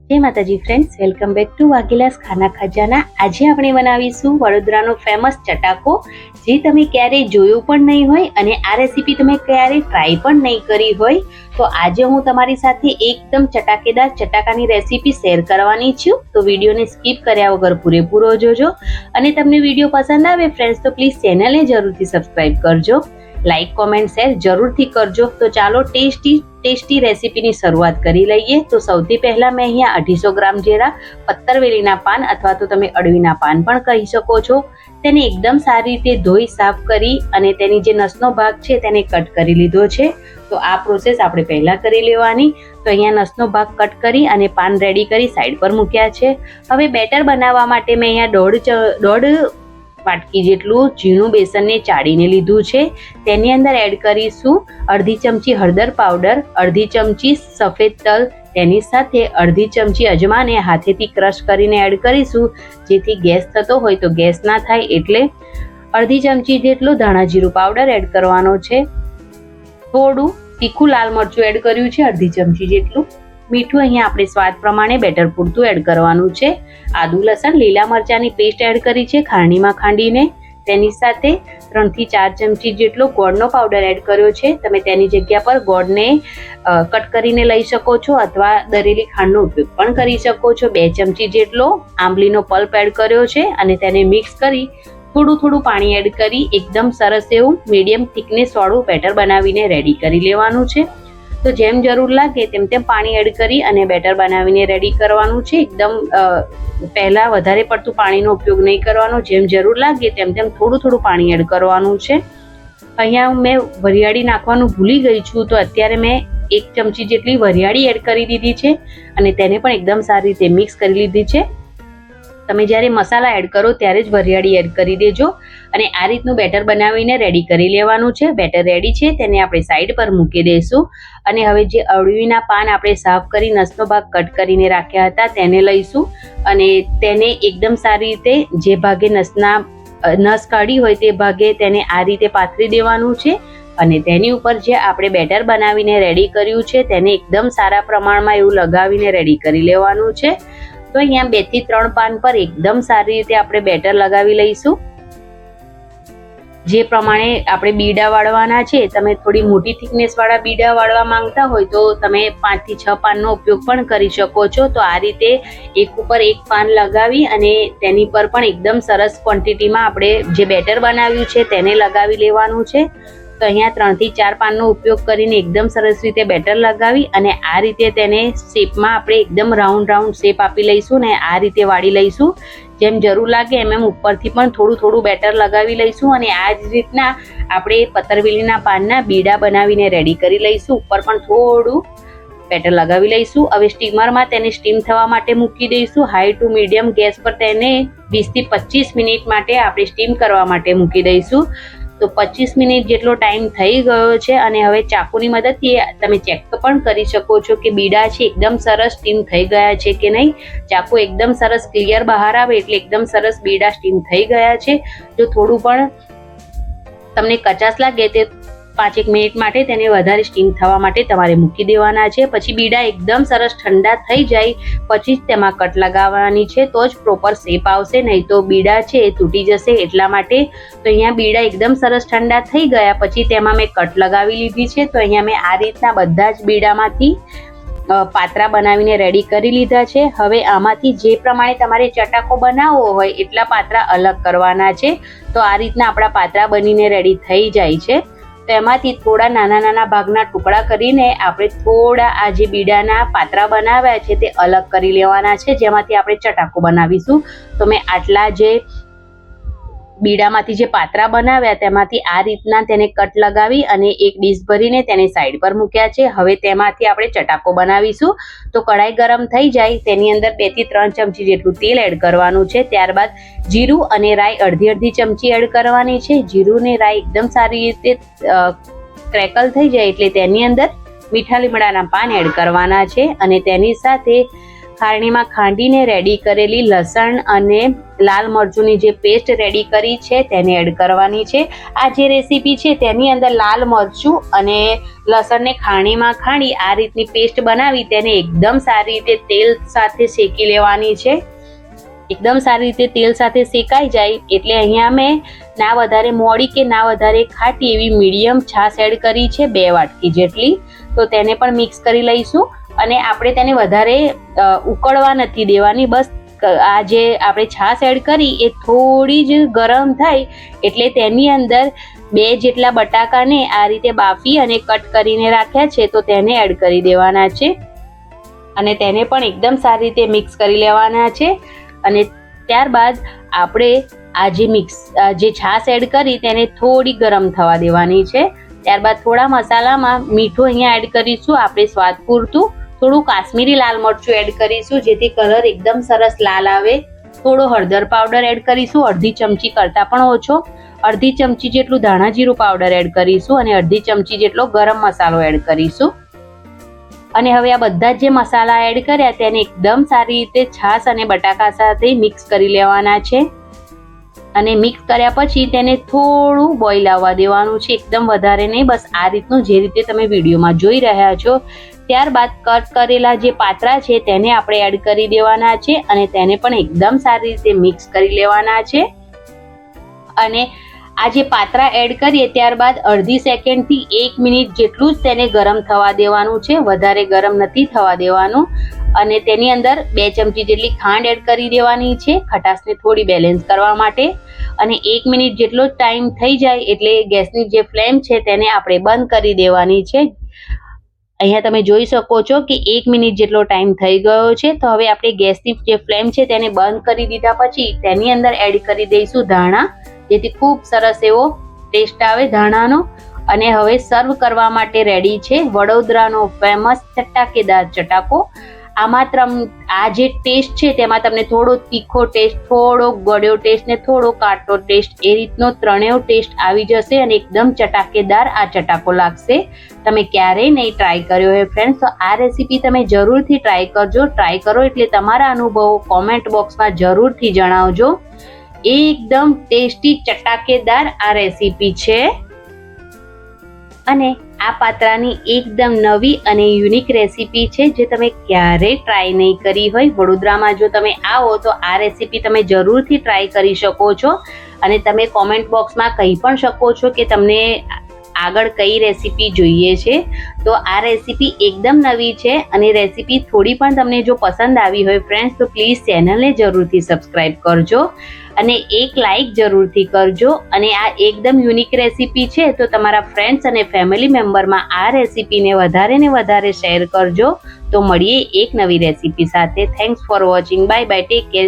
જય માતાજી friends, welcome back to Vaghela's ખાના ખજાના. આજે આપણે બનાવીશું વડોદરાનો ફેમસ ચટાકો, જે તમે ક્યારેય જોયો પણ નહીં હોય અને આ રેસીપી તમે ક્યારેય ટ્રાય પણ નહીં કરી હોય. તો આજે હું તમારી સાથે એકદમ ચટાકેદાર ચટાકાની રેસીપી શેર કરવાની છું. તો વિડીયોને સ્કીપ કર્યા વગર પૂરેપૂરો જોજો. અને તમને વિડીયો પસંદ આવે ફ્રેન્ડ્સ તો પ્લીઝ ચેનલને જરૂરથી સબસ્ક્રાઈબ કરજો, લાઈક કોમેન્ટ શેર જરૂરથી કરજો. તો ચાલો ટેસ્ટી રેસીપીની શરૂઆત કરી લઈએ. તો સૌથી પહેલા મેં અહીંયા 250 ગ્રામ જેરા પત્તરવેલીના પાન અથવા તો તમે અડવીના પાન પણ કહી શકો છો, તેને એકદમ સારી રીતે ધોઈ સાફ કરી અને તેની જે નસનો ભાગ છે તેને કટ કરી લીધો છે. તો આ પ્રોસેસ આપણે પહેલા કરી લેવાની. તો અહીંયા નસનો ભાગ કટ કરી અને પાન રેડી કરી સાઈડ પર મૂક્યા છે. હવે બેટર બનાવવા માટે મેં અહીંયા દોઢ વાટકી જેટલું ઝીણું બેસનને ચાળીને લીધું છે. તેની અંદર એડ કરીશું અડધી ચમચી હળદર પાવડર, અડધી ચમચી સફેદ તલ, તેની સાથે અડધી ચમચી અજમાને હાથેથી ક્રશ કરીને એડ કરીશું, જેથી ગેસ થતો હોય તો ગેસ ના થાય. એટલે અડધી ચમચી જેટલું ધાણા જીરું પાવડર એડ કરવાનો છે. થોડું તીખું લાલ મરચું એડ કર્યું છે, અડધી ચમચી જેટલું. મીઠું અહીંયા આપણે સ્વાદ પ્રમાણે બેટર પૂરતું એડ કરવાનું છે. આદુ લસણ લીલા મરચાંની પેસ્ટ એડ કરી છે ખાંડીમાં ખાંડીને. તેની સાથે 3 થી 4 ચમચી જેટલો ગોળનો પાવડર એડ કર્યો છે. તમે તેની જગ્યા પર ગોળને કટ કરીને લઈ શકો છો અથવા દરેલી ખાંડનો ઉપયોગ પણ કરી શકો છો. 2 ચમચી જેટલો આંબલીનો પલ્પ એડ કર્યો છે અને તેને મિક્સ કરી થોડું પાણી એડ કરી એકદમ સરસ એવું મીડિયમ થિકનેસ વાળું બેટર બનાવીને રેડી કરી લેવાનું છે. તો જેમ જરૂર લાગે તેમ પાણી એડ કરી અને બેટર બનાવીને રેડી કરવાનું છે. એકદમ પહેલા વધારે પડતું પાણીનો ઉપયોગ નહીં કરવાનો, જેમ જરૂર લાગે તેમ થોડું પાણી એડ કરવાનું છે. અહીંયા મેં વરિયાળી નાખવાનું ભૂલી ગઈ છું, તો અત્યારે મેં 1 ચમચી જેટલી વરિયાળી એડ કરી દીધી છે અને તેને પણ એકદમ સારી રીતે મિક્સ કરી લીધી છે. તમે જ્યારે મસાલા એડ કરો ત્યારે જ વરિયાળી એડ કરી દેજો. અને આ રીતનું બેટર બનાવીને રેડી કરી લેવાનું છે. બેટર રેડી છે તેને આપણે સાઈડ પર મૂકી દઈશું. અને હવે જે અળવીના પાન આપણે સાફ કરી નસનો ભાગ કટ કરીને રાખ્યા હતા તેને લઈશું અને તેને એકદમ સારી રીતે જે ભાગે નસ કાઢી હોય તે ભાગે તેને આ રીતે પાથરી દેવાનું છે. અને તેની ઉપર જે આપણે બેટર બનાવીને રેડી કર્યું છે તેને એકદમ સારા પ્રમાણમાં એવું લગાવીને રેડી કરી લેવાનું છે. તો અહીંયા 2 થી 3 પાન પર એકદમ સારી રીતે આપણે બેટર લગાવી લઈશું. જે પ્રમાણે આપણે બીડા વાળવાના છે, તમે થોડી મોટી થિકનેસ વાળા બીડા વાળવા માંગતા હોય તો તમે 5 થી 6 પાનનો ઉપયોગ પણ કરી શકો છો. તો આ રીતે એક ઉપર એક પાન લગાવી અને તેની પર પણ એકદમ સરસ ક્વોન્ટિટીમાં આપણે જે બેટર બનાવ્યું છે તેને લગાવી લેવાનું છે. તો અહીંયા 3 થી 4 પાનનો ઉપયોગ કરીને એકદમ સરસ રીતે બેટર લગાવી અને આ રીતે તેને શેપમાં આપણે એકદમ રાઉન્ડ શેપ આપી લઈશું ને આ રીતે વાળી લઈશું. જેમ જરૂર લાગે એમ ઉપરથી પણ થોડું બેટર લગાવી લઈશું અને આ જ રીતના આપણે પત્તરવેલીના પાનના બીડા બનાવીને રેડી કરી લઈશું. ઉપર પણ થોડું બેટર લગાવી લઈશું. હવે સ્ટીમરમાં તેને સ્ટીમ થવા માટે મૂકી દઈશું. હાઈ ટુ મીડિયમ ગેસ પર તેને 20 થી 25 મિનિટ માટે આપણે સ્ટીમ કરવા માટે મૂકી દઈશું. તો 25 મિનિટ જેટલો ટાઈમ થઈ ગયો છે અને હવે ચાકુની મદદથી તમે ચેક પણ કરી શકો છો કે બીડા છે એકદમ સરસ સ્ટીમ થઈ ગયા છે કે નહીં. ચાકુ એકદમ સરસ ક્લિયર બહાર આવે એટલે એકદમ સરસ બીડા સ્ટીમ થઈ ગયા છે. જો થોડું પણ તમને કચાશ લાગે તે 5-1 મિનિટ માટે તેને વધારે સ્ટીમ થવા માટે તમારે મૂકી દેવાના છે. પછી બીડા એકદમ સરસ ઠંડા થઈ જાય પછી જ તેમાં કટ લગાવવાની છે, તો જ પ્રોપર શેપ આવશે, નહીં તો બીડા છે એ તૂટી જશે. એટલા માટે તો અહીંયા બીડા એકદમ સરસ ઠંડા થઈ ગયા પછી તેમાં મેં કટ લગાવી લીધી છે. તો અહીંયા મેં આ રીતના બધા જ બીડામાંથી પાત્રા બનાવીને રેડી કરી લીધા છે. હવે આમાંથી જે પ્રમાણે તમારે ચટાકો બનાવવો હોય એટલા પાત્રા અલગ કરવાના છે. તો આ રીતના આપણા પાત્રા બનીને રેડી થઈ જાય છે. તો એમાંથી થોડા નાના ભાગના ટુકડા કરીને આપણે થોડા આ જે બીડાના પાત્રા બનાવ્યા છે તે અલગ કરી લેવાના છે, જેમાંથી આપણે ચટાકો બનાવીશું. તો મેં આટલા જે બીડામાંથી જે પાત્રા બનાવ્યા તેમાંથી આ રીતના તેને કટ લગાવી અને એક ડીશ ભરીને તેને સાઈડ પર મૂક્યા છે. હવે તેમાંથી આપણે ચટાકો બનાવીશું. તો કઢાઈ ગરમ થઈ જાય તેની અંદર 2 થી 3 ચમચી જેટલું તેલ એડ કરવાનું છે. ત્યારબાદ જીરું અને રાઈ અડધી ચમચી એડ કરવાની છે. જીરું ને રાઈ એકદમ સારી રીતે ક્રેકલ થઈ જાય એટલે તેની અંદર મીઠા લીમડાના પાન એડ કરવાના છે અને તેની સાથે ખારણીમાં ખાંડીને રેડી કરેલી લસણ અને લાલ મરચુંની જે પેસ્ટ રેડી કરી છે તેને એડ કરવાની છે. આ જે રેસીપી છે તેની અંદર લાલ મરચું અને લસણને ખાણીમાં ખાંડી આ રીતની પેસ્ટ બનાવી તેને એકદમ સારી રીતે તેલ સાથે શેકી લેવાની છે. એકદમ સારી રીતે તેલ સાથે શેકાઈ જાય એટલે અહીંયા મેં ના વધારે મોડી કે ના વધારે ખાટી એવી મીડિયમ છાશ એડ કરી છે, 2 વાટકી જેટલી. તો તેને પણ મિક્સ કરી લઈશું અને આપણે તેને વધારે ઉકળવા નથી દેવાની. બસ આ જે આપણે છાશ એડ કરી એ થોડી જ ગરમ થાય એટલે તેની અંદર 2 જેટલા બટાકાને આ રીતે બાફી અને કટ કરીને રાખ્યા છે તો તેને એડ કરી દેવાના છે અને તેને પણ એકદમ સારી રીતે મિક્સ કરી લેવાના છે. અને ત્યારબાદ આપણે આ જે છાશ એડ કરી તેને થોડી ગરમ થવા દેવાની છે. ત્યારબાદ થોડા મસાલામાં મીઠું અહીંયા એડ કરીશું આપણે સ્વાદ પૂરતું. થોડું કાશ્મીરી લાલ મરચું એડ કરીશું જેથી કલર એકદમ સરસ લાલ આવે. થોડો હળદર પાવડર એડ કરીશું, અડધી ચમચી કરતાં પણ ઓછો. અડધી ચમચી જેટલું ધાણા જીરું પાવડર એડ કરીશું અને અડધી ચમચી જેટલો ગરમ મસાલો એડ કરીશું. અને હવે આ બધા જે મસાલા એડ કર્યા તેને એકદમ સારી રીતે છાશ અને બટાકા સાથે મિક્સ કરી લેવાના છે. અને મિક્સ કર્યા પછી તેને થોડું બોઇલ આવવા દેવાનું છે, એકદમ વધારે નહીં, બસ આ રીતનું જે રીતે તમે વિડીયોમાં જોઈ રહ્યા છો. ત્યારબાદ કટ કરેલા જે પાત્રા છે તેને આપણે એડ કરી દેવાના છે અને તેને પણ એકદમ સારી રીતે મિક્સ કરી લેવાના છે. અને આ જે પાત્રા એડ કરીએ ત્યારબાદ અડધી સેકન્ડથી 1 મિનિટ જેટલું જ તેને ગરમ થવા દેવાનું છે, વધારે ગરમ નથી થવા દેવાનું. અને તેની અંદર 2 ચમચી જેટલી ખાંડ એડ કરી દેવાની છે ખટાશને થોડી બેલેન્સ કરવા માટે. અને 1 મિનિટ જેટલો ટાઈમ થઈ જાય એટલે ગેસની જે ફ્લેમ છે તેને આપણે બંધ કરી દેવાની છે. અહીંયા તમે જોઈ શકો છો કે 1 મિનિટ જેટલો ટાઈમ થઈ ગયો છે. તો હવે આપણે ગેસની જે ફ્લેમ છે તેને બંધ કરી દીધા પછી તેની અંદર એડ કરી દઈશું ધાણા, જેથી ખૂબ સરસ એવો ટેસ્ટ આવે ધાણાનો. અને હવે સર્વ કરવા માટે રેડી છે વડોદરાનો ફેમસ ચટાકેદાર ચટાકો. આ જે ટેસ્ટ છે તેમાં તમને થોડો તીખો ટેસ્ટ, થોડો ગળ્યો ટેસ્ટ ને થોડો કાટો ટેસ્ટ એ રીતનો ત્રણેય ટેસ્ટ આવી જશે અને એકદમ ચટાકેદાર આ ચટાકો લાગશે. તમે ક્યારેય નહીં ટ્રાય કર્યો હોય ફ્રેન્ડ્સ તો આ રેસીપી તમે જરૂરથી ટ્રાય કરજો. ટ્રાય કરો એટલે તમારા અનુભવો કોમેન્ટ બોક્સમાં જરૂરથી જણાવજો. એકદમ ટેસ્ટી ચટાકેદાર આ રેસીપી છે અને આ પાત્રાની એકદમ નવી અને યુનિક રેસીપી છે જે તમે ક્યારેય ટ્રાય નહીં કરી હોય. વડોદરામાં જો તમે આવો તો આ રેસીપી તમે જરૂરથી ટ્રાય કરી શકો છો. અને તમે કોમેન્ટ બોક્સમાં કહી પણ શકો છો કે તમને આગળ કઈ રેસીપી જોઈએ છે. તો આ રેસીપી એકદમ નવી છે અને રેસીપી થોડી પણ તમને જો પસંદ આવી હોય ફ્રેન્ડ્સ તો પ્લીઝ ચેનલને જરૂરથી સબસ્ક્રાઈબ કરજો અને એક લાઈક જરૂરથી કરજો. અને આ એકદમ યુનિક રેસીપી છે તો તમારા ફ્રેન્ડ્સ અને ફેમિલી મેમ્બરમાં આ રેસીપીને વધારે ને વધારે શેર કરજો. તો મળીએ એક નવી રેસીપી સાથે. Thanks for watching. Bye bye. Take care.